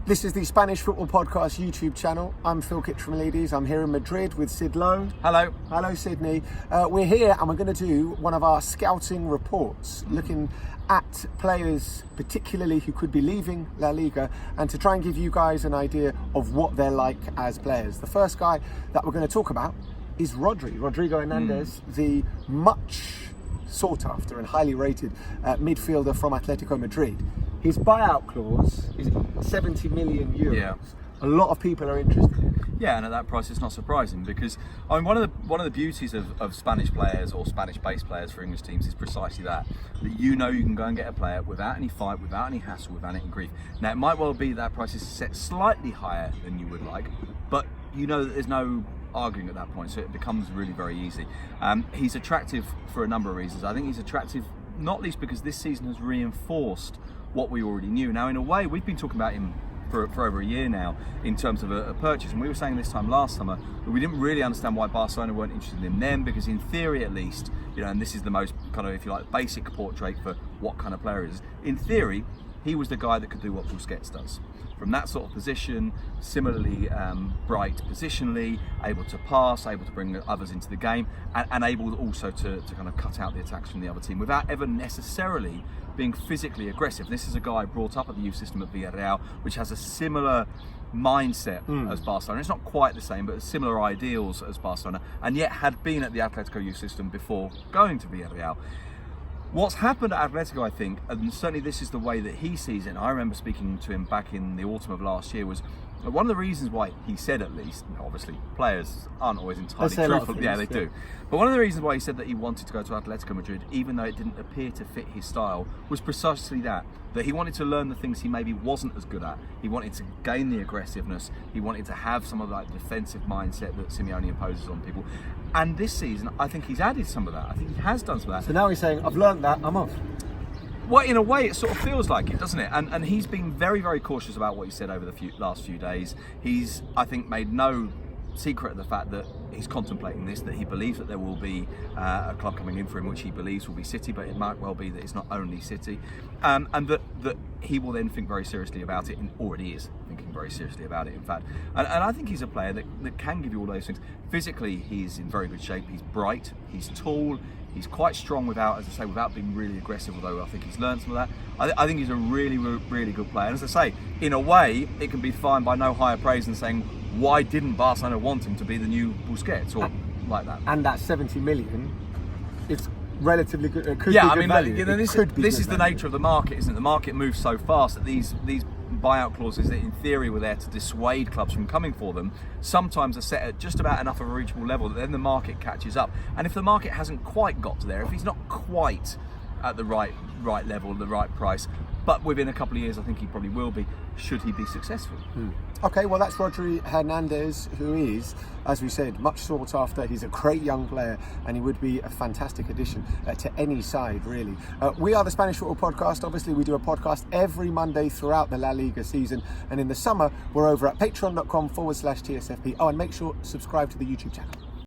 This is the Spanish Football Podcast YouTube channel. I'm Phil Kitromilides. I'm here in Madrid with Sid Lowe. Hello. Hello, Sydney. We're here and we're going to do one of our scouting reports, looking at players, particularly who could be leaving La Liga, and to try and give you guys an idea of what they're like as players. The first guy that we're going to talk about is Rodrigo Hernández, the much sought after and highly rated midfielder from Atletico Madrid. His buyout clause is 70 million euros. Yeah. A lot of people are interested in it. Yeah, and at that price, it's not surprising because I mean one of the beauties of Spanish players or Spanish-based players for English teams is precisely that you know you can go and get a player without any fight, without any hassle, without any grief. Now it might well be that price is set slightly higher than you would like, but you know that there's no arguing at that point, so it becomes really very easy. He's attractive for a number of reasons. I think he's attractive not least because this season has reinforced what we already knew. Now in a way we've been talking about him for over a year now in terms of a purchase, and we were saying this time last summer that we didn't really understand why Barcelona weren't interested in him then, because in theory at least, you know, and this is the most kind of, if you like, basic portrait for what kind of player he is. In theory he was the guy that could do what Busquets does. From that sort of position, similarly bright positionally, able to pass, able to bring others into the game, and able also to kind of cut out the attacks from the other team without ever necessarily being physically aggressive. This is a guy brought up at the youth system at Villarreal, which has a similar mindset as Barcelona. It's not quite the same, but similar ideals as Barcelona, and yet had been at the Atletico youth system before going to Villarreal. What's happened at Atletico, I think, and certainly this is the way that he sees it, and I remember speaking to him back in the autumn of last year, was one of the reasons why he said, at least, obviously players aren't always entirely truthful, they do, but one of the reasons why he said that he wanted to go to Atletico Madrid, even though it didn't appear to fit his style, was precisely that he wanted to learn the things he maybe wasn't as good at. He wanted to gain the aggressiveness, he wanted to have some of that defensive mindset that Simeone imposes on people, and this season I think he's added some of that. I think he has done some of that. So now he's saying, I've learned that, I'm off. Well, in a way, it sort of feels like it, doesn't it? And he's been very, very cautious about what he said over the last few days. He's, I think, made no secret of the fact that he's contemplating this, that he believes that there will be a club coming in for him, which he believes will be City, but it might well be that it's not only City, and that he will then think very seriously about it, and already is thinking very seriously about it, in fact. And I think he's a player that can give you all those things. Physically, he's in very good shape. He's bright, he's tall, he's quite strong without, as I say, without being really aggressive, although I think he's learned some of that. I think he's a really, really good player. And as I say, in a way, it can be defined by no higher praise than saying, why didn't Barcelona want him to be the new Busquets, or like that? And that 70 million, it's relatively good. It could yeah, be I good mean, value. You know, this is the nature of the market, isn't it? The market moves so fast that these buyout clauses that in theory were there to dissuade clubs from coming for them, sometimes are set at just about enough of a reachable level that then the market catches up. And if the market hasn't quite got to there, if he's not quite at the right level, the right price, but within a couple of years I think he probably will be, should he be successful. Okay, well that's Rodri Hernández, who is, as we said, much sought after. He's a great young player and he would be a fantastic addition to any side, really. We are the Spanish Football Podcast. Obviously we do a podcast every Monday throughout the La Liga season, and in the summer we're over at patreon.com/TSFP. Oh, and make sure to subscribe to the YouTube channel.